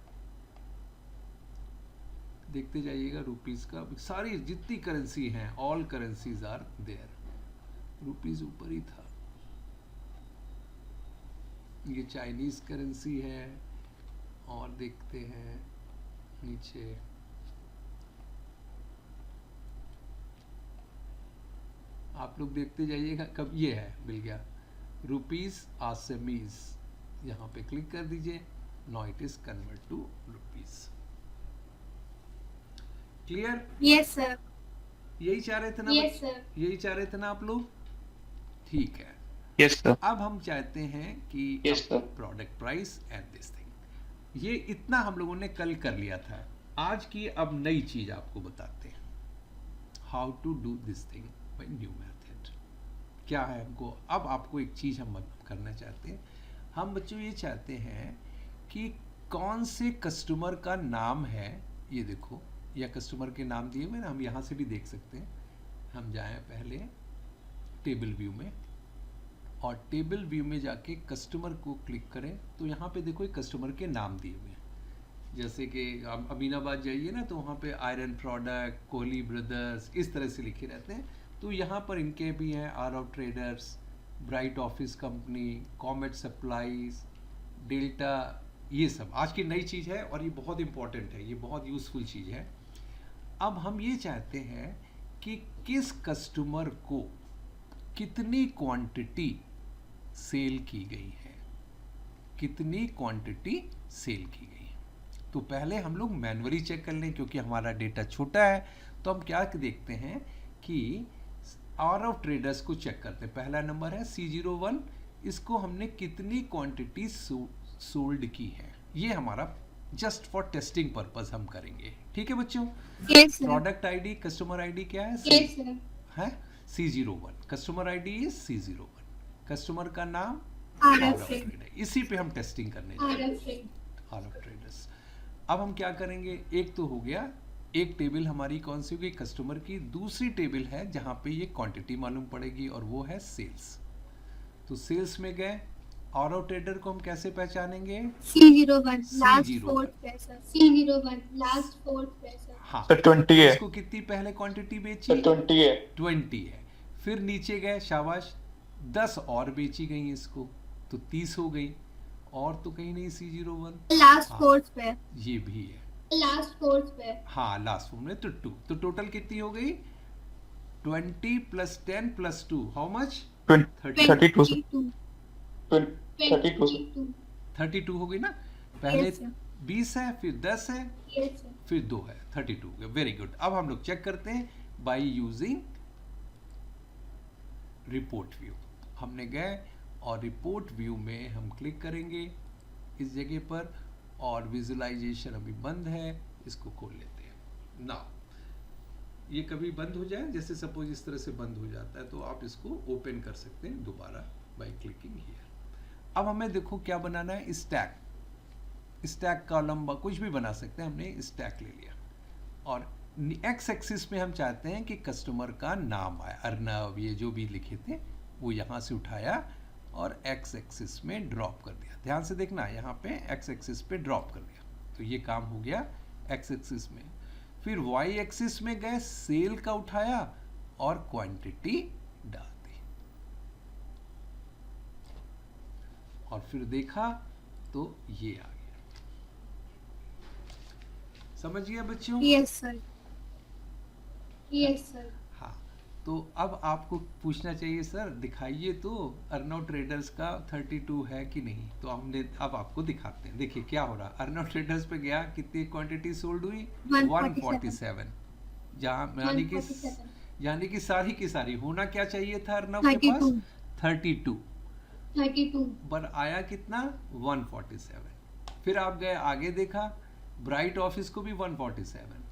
देखते जाइएगा रुपीज़ का सारी जितनी करेंसी हैं, all currencies are there. Rupees ऊपर ही था, ये चाइनीज करेंसी है। और देखते हैं नीचे, आप लोग देखते जाइएगा कब ये है, मिल गया रुपीज़ आसमीज, यहाँ पे क्लिक कर दीजिए, now it is convert to rupees. Clear? Yes sir. यही चाह रहे थे ना? Yes sir. यही चाह रहे थे ना आप लोग? ठीक है। Yes sir. अब हम चाहते हैं कि product price and this thing, ये इतना हम लोगों ने कल कर लिया था। आज की अब नई चीज आपको बताते हैं, how to do this thing by new method. क्या है हमको, अब आपको एक चीज हम करना चाहते हैं। हम बच्चों ये चाहते हैं कि कौन से कस्टमर का नाम है, ये देखो या कस्टमर के नाम दिए हुए ना, हम यहाँ से भी देख सकते हैं। हम जाएं पहले टेबल व्यू में, और टेबल व्यू में जाके कस्टमर को क्लिक करें तो यहाँ पे देखो एक कस्टमर के नाम दिए हुए हैं। जैसे कि आप अमीनाबाद जाइए ना तो वहाँ पे आयरन प्रोडक्ट, कोहली ब्रदर्स, इस तरह से लिखे रहते हैं। तो यहाँ पर इनके भी हैं, Aarav traders, bright office company, comet supplies, delta, ये सब आज की नई चीज़ है और ये बहुत इंपॉर्टेंट है, ये बहुत यूज़फुल चीज़ है। अब हम ये चाहते हैं कि किस कस्टमर को कितनी क्वांटिटी सेल की गई है, कितनी क्वांटिटी सेल की गई है। तो पहले हम लोग मैन्युअली चेक कर लें, क्योंकि हमारा डेटा छोटा है। तो हम क्या देखते हैं कि आरव ट्रेडर्स को चेक करते हैं। पहला नंबर है C01, इसको हमने कितनी क्वांटिटी सोल्ड की है, ये हमारा जस्ट फॉर टेस्टिंग पर्पस हम करेंगे। ठीक है बच्चों? Yes sir. Product ID, customer ID क्या है? Yes sir. है C01, customer ID is C01, customer का नाम आरव ट्रेडर। इसी पे हम टेस्टिंग करने जाएंगे, आरव ट्रेडर्स। अब हम क्या करेंगे, एक तो हो गया, एक टेबल हमारी कौन सी होगी, कस्टमर की। दूसरी टेबल है जहां पे ये क्वांटिटी मालूम पड़ेगी और वो है सेल्स। तो सेल्स में गए, आरव ट्रेडर को हम कैसे पहचानेंगे? C01 लास्ट C01 फोर्थ पैसा। C01 लास्ट फोर्थ पैसा। हाँ, सर 20 है। इसको कितनी पहले क्वांटिटी बेची? 20 है। 20 है। फिर नीचे गए, शाबाश, 10 और बेची गई इसको, तो 30 हो गई। और तो कहीं नहीं C01, लास्ट हाँ, फोर्थ पे। ये भी है, लास्ट फोर्थ पे। हाँ लास्ट फोर्थ में तो 2। तो टोटल कितनी हो गई? 20 + 10 + 2, हाउ मच? 32 32 हो गई ना। पहले Yes, sir. 20 है, फिर 10 है, यस सर। फिर 2 है, 32 हो गया। Very good. अब हम लोग चेक करते हैं बाय यूजिंग रिपोर्ट व्यू। हमने गए और रिपोर्ट व्यू में हम क्लिक करेंगे इस जगह पर, और विजुअलाइजेशन अभी बंद है, इसको खोल लेते हैं। नाउ ये कभी बंद हो जाए, जैसे सपोज इस तरह से बंद हो जाता है, तो आप इसको ओपन कर सकते हैं दोबारा बाय क्लिकिंग हियर। अब हमें देखो क्या बनाना है, स्टैक का लंबा कुछ भी बना सकते हैं। हमने स्टैक ले लिया और एक्स एक्सिस में हम चाहते हैं कि कस्टमर का नाम आए, अर्नव, ये जो भी लिखे थे वो यहाँ से उठाया और एक्स एक्सिस में ड्रॉप कर दिया। ध्यान से देखना, यहाँ पे एक्स एक्सिस पे ड्रॉप कर दिया, तो ये काम हो गया एक्स एक्सिस में। फिर वाई एक्सिस में गए, सेल का उठाया और क्वांटिटी डाल दी। और फिर देखा तो ये आ गया। समझ गया बच्चों? Yes sir, yes sir. हाँ, तो अब आपको पूछना चाहिए सर दिखाइए तो अर्नव ट्रेडर्स का 32 है कि नहीं। तो हमने अब आपको दिखाते हैं। देखिए क्या हो रहा। अर्नव ट्रेडर्स पे गया, कितनी क्वांटिटी सोल्ड हुई? 147। जहाँ यानी कि सारी की सारी होना क्या चाहिए था अर्नव के पास? 32। पर आया कितना? 147। फिर आप गए आगे देखा, ब्राइट ऑफिस को भी 147,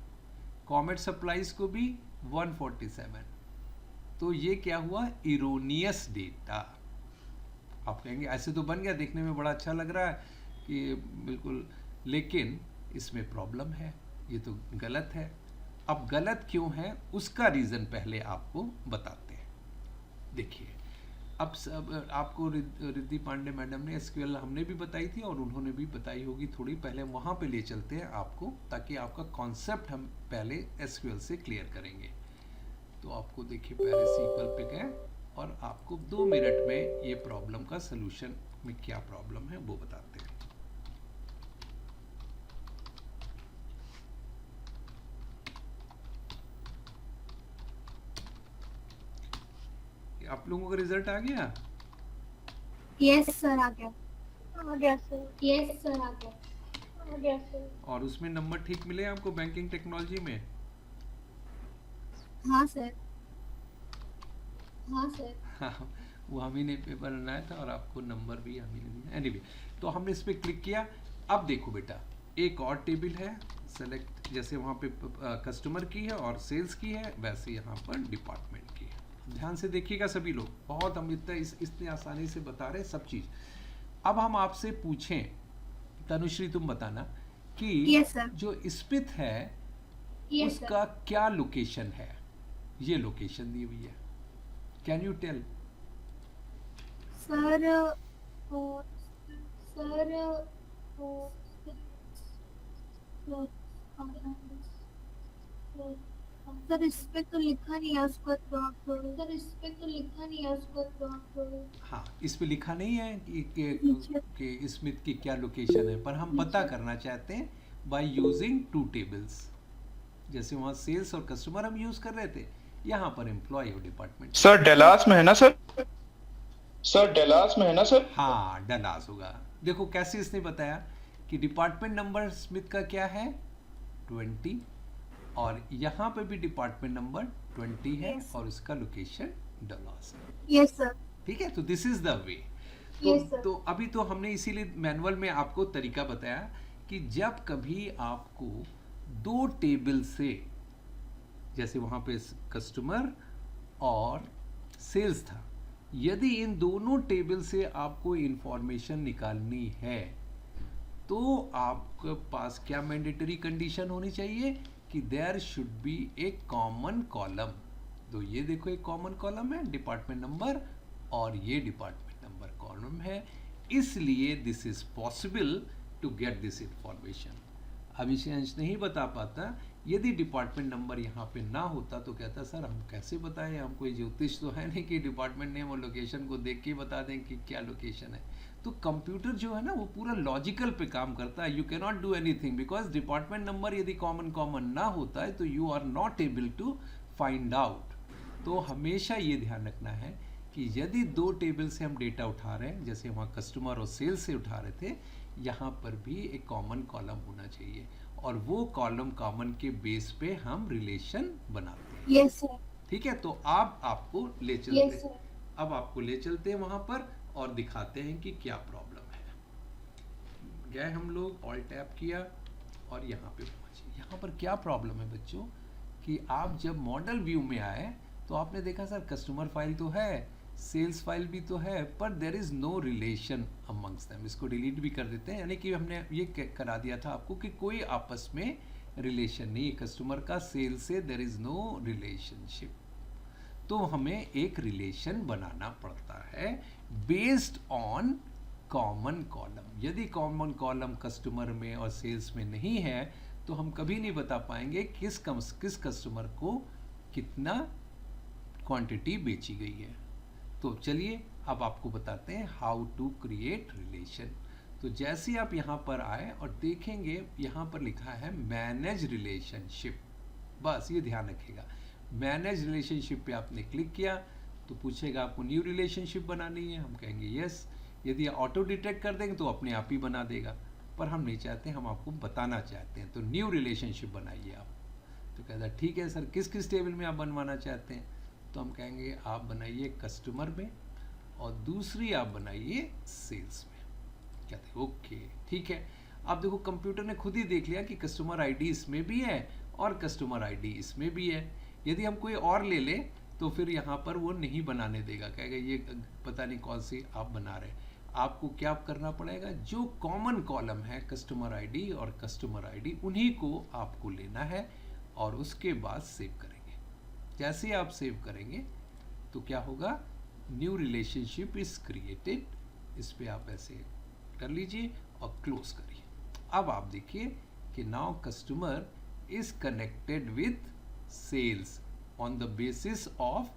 कॉमेट सप्लाईज को भी 147। तो ये क्या हुआ? Erroneous data. आप कहेंगे ऐसे तो बन गया, देखने में बड़ा अच्छा लग रहा है कि बिल्कुल, लेकिन इसमें प्रॉब्लम है, ये तो गलत है। अब गलत क्यों है उसका रीज़न पहले आपको बताते हैं। देखिए अब सब आपको रिद्धि पांडे मैडम ने एसक्यूएल हमने भी बताई थी और उन्होंने भी बताई होगी थोड़ी, पहले वहाँ पे ले चलते हैं आपको, ताकि आपका कॉन्सेप्ट हम पहले एसक्यूएल से क्लियर करेंगे। तो आपको देखिए पहले सीक्वल पे गए और आपको 2 मिनट में ये प्रॉब्लम का सलूशन में क्या प्रॉब्लम है वो बताते हैं। आप लोगों का रिजल्ट आ गया? यस सर, आ गया। आ गया सर, यस सर, आ गया। आ गया सर। और उसमें नंबर ठीक मिले आपको बैंकिंग टेक्नोलॉजी में? हाँ सर, हाँ सर। हाँ, वो हम ही ने पेपर बनाया था और आपको नंबर भी हम ही ने दिया। एनीवे, तो हमने इस पर क्लिक किया। अब देखो बेटा, एक और टेबल है सेलेक्ट, जैसे वहाँ पे कस्टमर की है और सेल्स की है, वैसे यहाँ पर डिपार्टमेंट की है। ध्यान से देखिएगा सभी लोग, बहुत हम इतने आसानी से बता रहे हैं सब चीज़। अब हम आपसे पूछें, तनुश्री तुम बताना कि Yes, sir. जो स्मिथ है Yes, उसका क्या लोकेशन है? ये लोकेशन दी हुई है, can you tell? Sir, sir इस पे तो लिखा नहीं है उसका सर, इस पे तो लिखा नहीं है उसका। हाँ, इस पे लिखा नहीं है कि स्मिथ की क्या लोकेशन है, पर हम पता करना चाहते हैं बाय यूजिंग 2 टेबल्स। जैसे वहाँ सेल्स और कस्टमर हम यूज कर रहे थे, यहाँ पर एम्प्लॉय और डिपार्टमेंट। सर डलास में है ना सर? सर डलास में है ना सर? हाँ, डलास होगा। देखो कैसे इसने बताया कि डिपार्टमेंट नंबर स्मिथ का क्या है? 20, और यहाँ पे भी डिपार्टमेंट नंबर 20 है और इसका लोकेशन डलास है। Yes sir. ठीक है, तो this is the way. Yes, sir. तो अभी तो हमने इसीलिए मैनुअल में आपको तरीका बताया कि जब कभी आपको 2 टेबल से, जैसे वहाँ पे कस्टमर और सेल्स था, यदि इन दोनों टेबल से आपको इंफॉर्मेशन निकालनी है तो आपके पास क्या मैंडेटरी कंडीशन होनी चाहिए कि there should be a common column. तो ये देखो एक कॉमन कॉलम है, डिपार्टमेंट नंबर, और ये डिपार्टमेंट नंबर कॉलम है, इसलिए this is possible to get this information. अब इसे अंश नहीं बता पाता, यदि डिपार्टमेंट नंबर यहाँ पे ना होता तो कहता सर हम कैसे बताएं, हम कोई ज्योतिष तो है नहीं कि डिपार्टमेंट नेम और लोकेशन को देख के बता दें कि क्या लोकेशन है। तो कंप्यूटर जो है ना वो पूरा लॉजिकल पे काम करता है। You can not do anything because department number यदि कॉमन ना होता है तो you are not able to find out. तो हमेशा ये ध्यान रखना है कि यदि 2 टेबल से हम डेटा उठा रहे हैं, जैसे वहाँ कस्टमर और सेल्स से उठा रहे थे, यहाँ पर भी एक कॉमन कॉलम होना चाहिए और वो कॉलम कॉमन के बेस पे हम रिलेशन बनाते हैं। Yes sir. ठीक है, तो आपको ले चलते Yes, sir. अब आपको ले चलते हैं वहाँ पर और दिखाते हैं कि क्या प्रॉब्लम है। गए हम लोग, ऑल टैप किया और यहाँ पे पहुँचे। यहाँ पर क्या प्रॉब्लम है बच्चों कि आप जब मॉडल व्यू में आए तो आपने देखा सर कस्टमर फाइल तो है, सेल्स फाइल भी तो है, पर there is no relation amongst them. इसको डिलीट भी कर देते हैं, यानी कि हमने ये करा दिया था आपको कि कोई आपस में रिलेशन नहीं है, कस्टमर का सेल से देयर इज नो रिलेशनशिप। तो हमें एक रिलेशन बनाना पड़ता है बेस्ड ऑन कॉमन कॉलम। यदि कॉमन कॉलम कस्टमर में और सेल्स में नहीं है तो हम कभी नहीं बता पाएंगे किस कस्टमर को कितना क्वांटिटी बेची गई है। तो चलिए अब आपको बताते हैं हाउ टू क्रिएट रिलेशन। तो जैसे ही आप यहाँ पर आए और देखेंगे यहाँ पर लिखा है मैनेज रिलेशनशिप, बस ये ध्यान रखिएगा। मैनेज रिलेशनशिप पे आपने क्लिक किया तो पूछेगा आपको न्यू रिलेशनशिप बनानी है, हम कहेंगे यस। यदि ऑटो डिटेक्ट कर देंगे तो अपने आप ही बना देगा, पर हम नहीं चाहते, हम आपको बताना चाहते हैं। तो न्यू रिलेशनशिप बनाइए आप। तो कहता है ठीक है सर, किस किस टेबल में आप बनवाना चाहते हैं? तो हम कहेंगे आप बनाइए कस्टमर में और दूसरी आप बनाइए सेल्स में। कहते हैं ओके ठीक है। अब देखो कंप्यूटर ने खुद ही देख लिया कि कस्टमर आईडी इसमें भी है और कस्टमर आईडी इसमें भी है। यदि हम कोई और ले ले तो फिर यहाँ पर वो नहीं बनाने देगा, कहेगा ये पता नहीं कौन सी आप बना रहे हैं। आपको क्या करना पड़ेगा, जो कॉमन कॉलम है कस्टमर आईडी और कस्टमर आईडी, उन्हीं को आपको लेना है और उसके बाद सेव करेंगे। जैसे आप सेव करेंगे तो क्या होगा, न्यू रिलेशनशिप इज क्रिएटेड। इस पे आप ऐसे कर लीजिए और क्लोज करिए। अब आप देखिए कि now customer is connected with sales on the basis of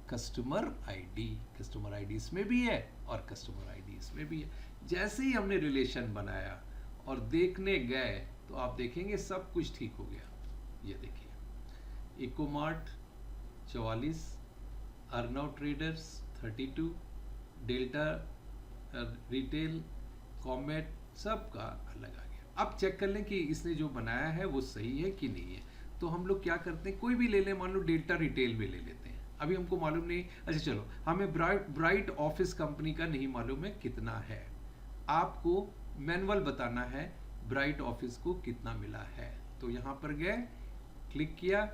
customer ID. Customer ID इसमें भी है और कस्टमर आईडी इसमें भी है। जैसे ही हमने रिलेशन बनाया और देखने गए तो आप देखेंगे सब कुछ ठीक हो गया। ये देखिए इकोमार्ट 44, Arnav traders 32, delta retail, comet, सबका अलग आ गया। अब चेक कर लें कि इसने जो बनाया है वो सही है कि नहीं है। तो हम लोग क्या करते हैं, कोई भी ले लें, मान लो डेल्टा रिटेल में ले लेते हैं। अभी हमको मालूम नहीं, अच्छा चलो हमें ब्राइट ऑफिस कंपनी का नहीं मालूम है कितना है। आपको मैनुअल बताना है ब्राइट ऑफिस को कितना मिला है। तो यहाँ पर गए, क्लिक किया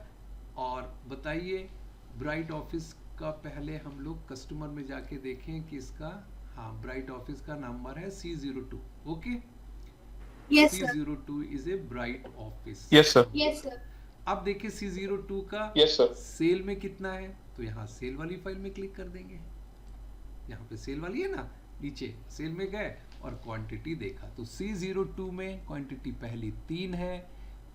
और बताइए ब्राइट ऑफिस का। पहले हम लोग कस्टमर में जाके देखें कि इसका, हाँ ब्राइट ऑफिस का नंबर है C02। Okay yes sir, C02 is a bright office. Yes sir, yes sir, अब देखिए C02 का यस सर, सेल में कितना है, तो यहाँ सेल वाली फाइल में क्लिक कर देंगे। यहाँ पे सेल वाली है ना, नीचे सेल में गए और क्वांटिटी देखा तो C02 में क्वांटिटी पहली 3 है,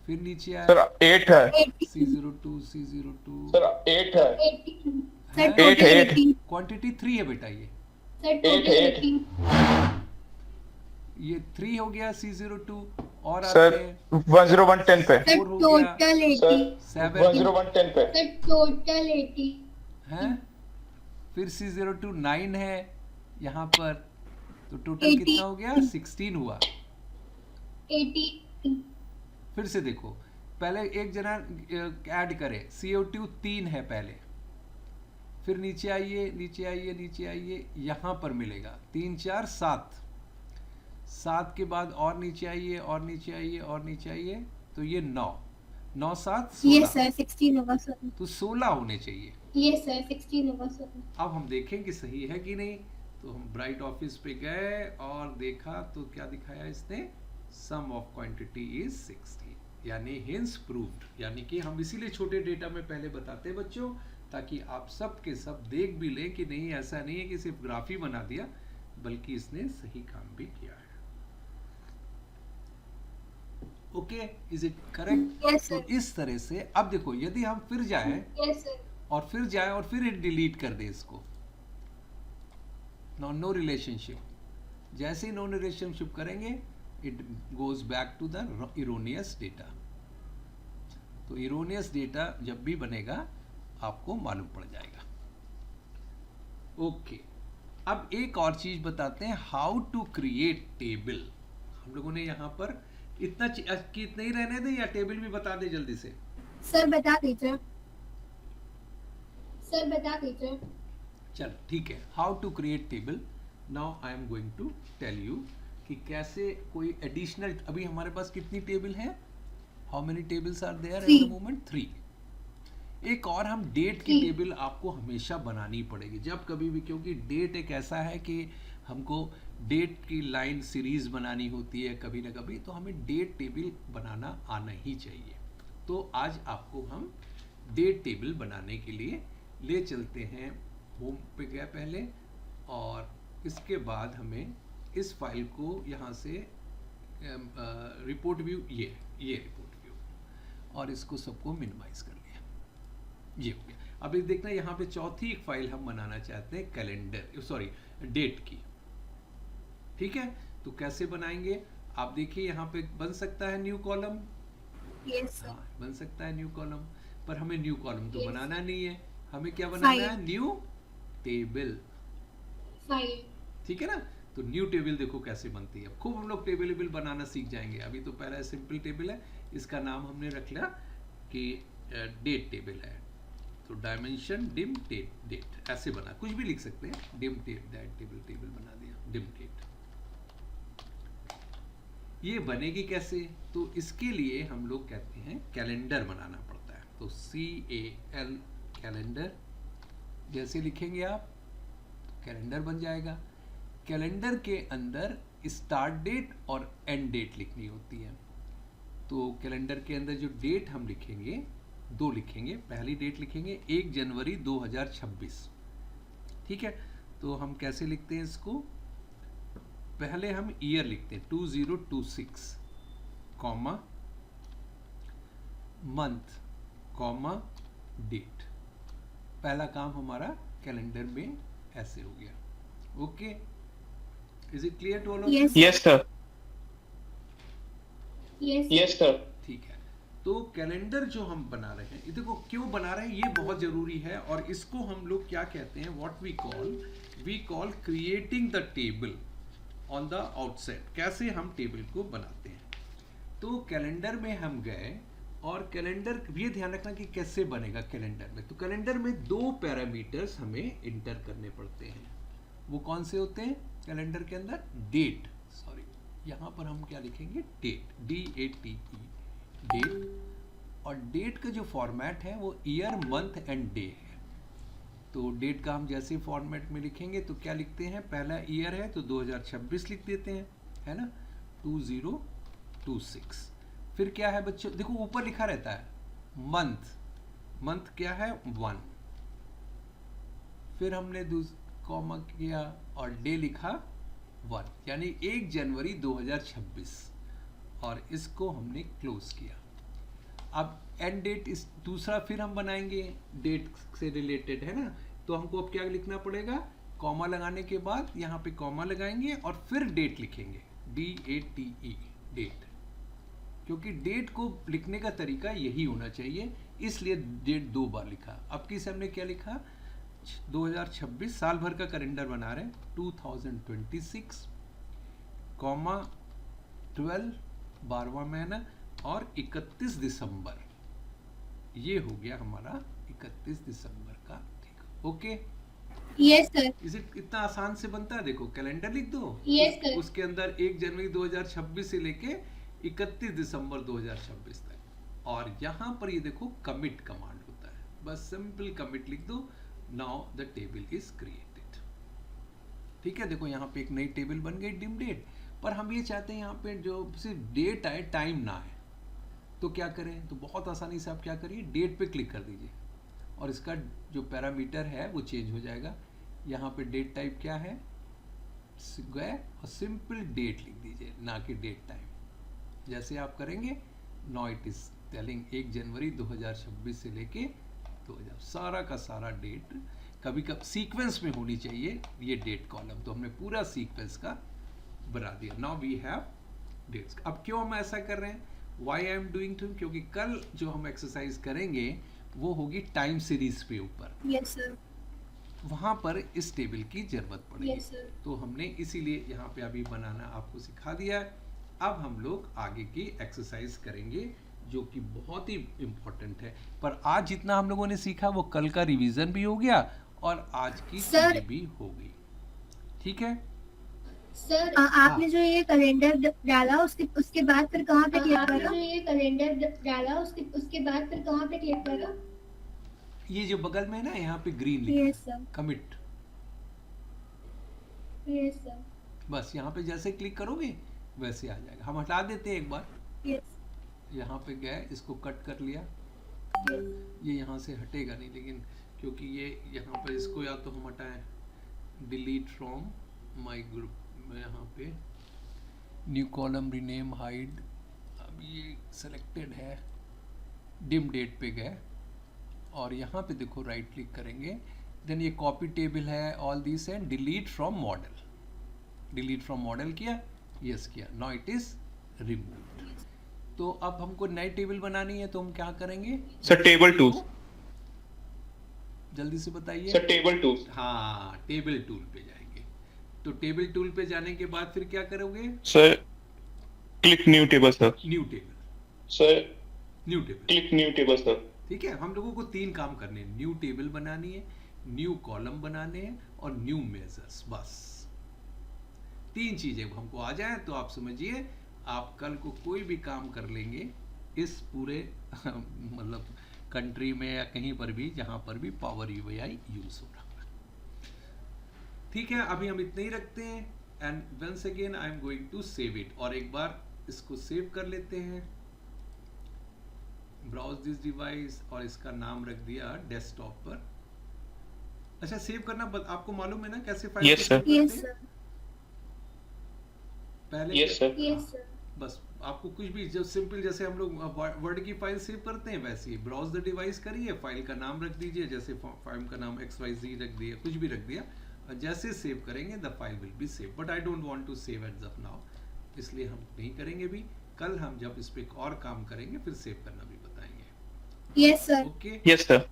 फिर नीचे आया सर 8 है, C02 सर 8 है, 18 सर, है? टोटल 8 18 क्वांटिटी 3 है बेटा, सर, टोटल 8 18 ये 3 हो गया C02 और सर आते हैं 10110 पे, सर, 4 हो गया, टोटल 18 सर 7 10110 पे, सर, टोटल 18 है, फिर C02 9 है यहाँ पर, तो टोटल 18 कितना हो गया, 16 हुआ। 18 फिर से देखो, पहले एक जना ऐड करे, CO2 3 है पहले, फिर नीचे आइए नीचे आइए नीचे आइए, यहाँ पर मिलेगा 3 4 7, 7 के बाद और नीचे आइए और नीचे आइए और नीचे आइए, तो ये 9 9 7 ये 16, सर 16 होगा सर, तो 16 होने चाहिए। ये सर 16 होगा सर। अब हम देखें कि सही है कि नहीं। तो हम ब्राइट ऑफिस पे गए और देखा तो क्या दिखाया इसने, सम ऑफ क्वांटिटी इज 60, यानी हिंस प्रूव्ड। यानी कि हम इसीलिए छोटे डेटा में पहले बताते हैं बच्चों, ताकि आप सब के सब देख भी लें कि नहीं, ऐसा नहीं है कि सिर्फ ग्राफ ही बना दिया, बल्कि इसने सही काम भी किया है। Okay, is it correct? Yes, तो sir. इस तरह से अब देखो, यदि हम फिर जाएं यस सर, और फिर जाए और फिर डिलीट कर दे इसको, नो रिलेशनशिप, जैसे ही नो रिलेशनशिप करेंगे it goes back to the erroneous data. तो इरोनियस डेटा जब भी बनेगा आपको मालूम पड़ जाएगा। ओके, अब एक और चीज बताते हैं, हाउ टू क्रिएट टेबल। हम लोगों ने यहाँ पर इतना कि इतना ही रहने दे या टेबल भी बता दे जल्दी से। सर बता दीजिए, सर बता दीजिए। चल ठीक है, how to create table. Now I am going to tell you कि कैसे कोई एडिशनल, अभी हमारे पास कितनी टेबल है, how many tables are there at the moment, 3। एक और हम डेट की टेबल आपको हमेशा बनानी पड़ेगी जब कभी भी, क्योंकि डेट एक ऐसा है कि हमको डेट की लाइन सीरीज बनानी होती है कभी ना कभी, तो हमें डेट टेबल बनाना आना ही चाहिए। तो आज आपको हम डेट टेबल बनाने के लिए ले चलते हैं। होम पे गए पहले और इसके बाद हमें इस फाइल को यहाँ से रिपोर्ट व्यू, ये रिपोर्ट व्यू, और इसको सबको मिनिमाइज कर लिया, ये हो गया। अब एक देखना, यहाँ पे चौथी एक फाइल हम बनाना चाहते हैं, कैलेंडर, सॉरी डेट की। ठीक है, तो कैसे बनाएंगे आप देखिए, यहाँ पे बन सकता है न्यू कॉलम, यस सर। हाँ बन सकता है न्यू कॉलम, पर हमें न्यू कॉलम तो Yes. बनाना नहीं है, हमें क्या बनाना File. है, न्यू टेबल। फाइल। ठीक है ना, तो न्यू टेबल देखो कैसे बनती है। खूब हम लोग टेबल बनाना सीख जाएंगे। अभी तो पहला सिंपल टेबल है, इसका नाम हमने रख लिया कि डेट टेबल है। तो डायमेंशन डिम डेट ऐसे बना, कुछ भी लिख सकते हैं, डिम डेट टेबल बना दिया, डिम डेट। ये बनेगी कैसे, तो इसके लिए हम लोग कहते हैं कैलेंडर बनाना पड़ता है। तो CAL कैलेंडर जैसे लिखेंगे आप, कैलेंडर बन जाएगा। कैलेंडर के अंदर स्टार्ट डेट और एंड डेट लिखनी होती है। तो कैलेंडर के अंदर जो डेट हम लिखेंगे, दो लिखेंगे। पहली डेट लिखेंगे 1 जनवरी 2026। ठीक है, तो हम कैसे लिखते हैं इसको, पहले हम ईयर लिखते हैं 2026, कॉमा मंथ, कॉमा डेट। पहला काम हमारा कैलेंडर में ऐसे हो गया। Okay, is it clear to all of you? Yes Yes, sir. Yes Yes, sir. ठीक है, तो कैलेंडर जो हम बना रहे हैं, ये देखो क्यों बना रहे हैं, ये बहुत जरूरी है। और इसको हम लोग क्या कहते हैं, what we call creating the table on the outset. कैसे हम टेबल को बनाते हैं, तो कैलेंडर में हम गए और कैलेंडर, ये ध्यान रखना कि कैसे बनेगा कैलेंडर में। तो कैलेंडर में 2 पैरामीटर्स हमें इंटर करने पड़ते हैं। वो कौन से होते हैं कैलेंडर के अंदर, डेट, सॉरी यहाँ पर हम क्या लिखेंगे, डेट, DATE, डेट। और डेट का जो फॉर्मेट है वो ईयर, मंथ एंड डे है। तो डेट का हम जैसे फॉर्मेट में लिखेंगे तो क्या लिखते हैं, पहला ईयर है तो 2026 लिख देते हैं, है ना, 2026। फिर क्या है बच्चों, देखो ऊपर लिखा रहता है मंथ क्या है 1, फिर हमने कॉमा किया और डे लिखा 1, यानी 1 जनवरी 2026, और इसको हमने क्लोज किया। अब एंड डेट इस दूसरा फिर हम बनाएंगे, डेट से रिलेटेड है ना, तो हमको अब क्या लिखना पड़ेगा, कॉमा लगाने के बाद यहाँ पे कॉमा लगाएंगे और फिर डेट लिखेंगे, DATE, डेट। क्योंकि डेट को लिखने का तरीका यही होना चाहिए, इसलिए डेट 2 बार लिखा। अब किस हमने क्या लिखा, 2026, साल भर का कैलेंडर बना रहे हैं, 2026, कॉमा 12, 12वां महीना, और 31 दिसंबर, ये हो गया हमारा 31 दिसंबर का। ठीक, ओके, यस सर। इसे इतना आसान से बनता है। देखो कैलेंडर लिख दो, Yes, sir. उसके अंदर 1 जनवरी 2026 से लेके 31 दिसंबर 2026 तक, और यहाँ पर ये देखो कमिट कमांड होता है, बस सिंपल कमिट लिख दो, now the table is created. ठीक है, देखो यहाँ पे एक नई टेबल बन गई, डिम डेट। पर हम ये चाहते हैं यहाँ पे जो सिर्फ डेट आए, टाइम ना आए, तो क्या करें, तो बहुत आसानी से आप क्या करिए, डेट पे क्लिक कर दीजिए और इसका जो पैरामीटर है वो चेंज हो जाएगा। यहाँ पे डेट टाइप क्या है, गए और सिंपल डेट लिख दीजिए, ना कि डेट टाइम। जैसे आप करेंगे, नाउ इट इज टेलिंग 1 जनवरी 2026 से लेके 2000, सारा का सारा डेट। कभी कभी सीक्वेंस में होनी चाहिए ये डेट कॉलम, तो हमने पूरा सीक्वेंस का बना दिया। Now we have dates. अब क्यों हम ऐसा कर रहे हैं, why I am doing to, क्योंकि कल जो हम एक्सरसाइज करेंगे वो होगी टाइम सीरीज पे ऊपर, यस सर। वहां पर इस टेबल की जरूरत पड़ेगी। Yes, sir. तो हमने इसीलिए यहाँ पे अभी बनाना आपको सिखा दिया है। अब हम लोग आगे की एक्सरसाइज करेंगे जो कि बहुत ही इम्पोर्टेंट है। पर आज जितना हम लोगों ने सीखा वो कल का रिवीजन भी हो गया और आज की Sir. चीजें भी हो गई। ठीक है, सर आपने जो ये कैलेंडर डाला उसके बाद फिर कहाँ पे क्लिक करा, जो ये कैलेंडर डाला उसके बाद फिर कहाँ पे क्लिक करा, ये जो बगल में है ना, यहाँ पे ग्रीन लिखा yes sir. Commit, yes sir. बस यहाँ पे जैसे क्लिक करोगे वैसे आ जाएगा। हम हटा देते हैं एक बार, यस यहाँ पे गए, इसको कट कर लिया, ये यहाँ से हटेगा नहीं, लेकिन क्योंकि ये यहाँ पर इसको या तो हम हटाएं, डिलीट फ्रॉम माय ग्रुप में, यहाँ पे न्यू कॉलम, रीनेम, हाइड। अब ये सेलेक्टेड है, डिम डेट पे गए और यहाँ पे देखो राइट क्लिक करेंगे, देन ये कॉपी टेबल है, all this and delete from model. Delete from model किया, यस किया, नाउ इट इज रिमूव्ड। तो अब हमको नई टेबल बनानी है, तो हम क्या करेंगे? Sir table 2। जल्दी से बताइए। Sir table 2। हाँ, टेबल टूल पे जाएंगे। तो टेबल टूल पे जाने के बाद फिर क्या करोगे? Sir click new table sir. New table. Sir new table. Click new table sir. ठीक है, हम लोगों को 3 काम करने हैं। न्यू टेबल बनानी है, न्यू कॉलम बनाने हैं और न्यू मेजर्स। बस 3 चीजें हमको आ जाए तो आप समझिए आप कल को कोई भी काम कर लेंगे इस पूरे मतलब कंट्री में या कहीं पर भी जहां पर भी पावर यूआई यूज हो रहा है। ठीक है, अभी हम इतने ही रखते हैं and once again I am going to save it. और एक बार इसको सेव कर लेते हैं, ब्राउज दिस डिवाइस, और इसका नाम रख दिया डेस्कटॉप पर। अच्छा, सेव करना आपको मालूम है ना कैसे file Yes, sir. Yes sir, पहले यस सर। यस सर, बस आपको कुछ भी जो सिंपल जैसे हम लोग वर्ड की फाइल सेव करते हैं वैसे ही ब्राउज द डिवाइस करिए, फाइल का नाम रख दीजिए, जैसे फाइल का नाम XYZ रख दिया, कुछ भी रख दिया, और जैसे सेव करेंगे the file will be save. But I don't want to save at the now, इसलिए हम नहीं करेंगे भी। कल हम जब इस पे और काम करेंगे फिर सेव करना भी बताएंगे। Yes sir, okay, yes sir.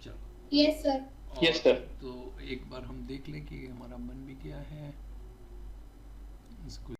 चलो। यस सर, और Yes, sir. तो एक बार हम देख लें कि हमारा बन भी गया है। इसको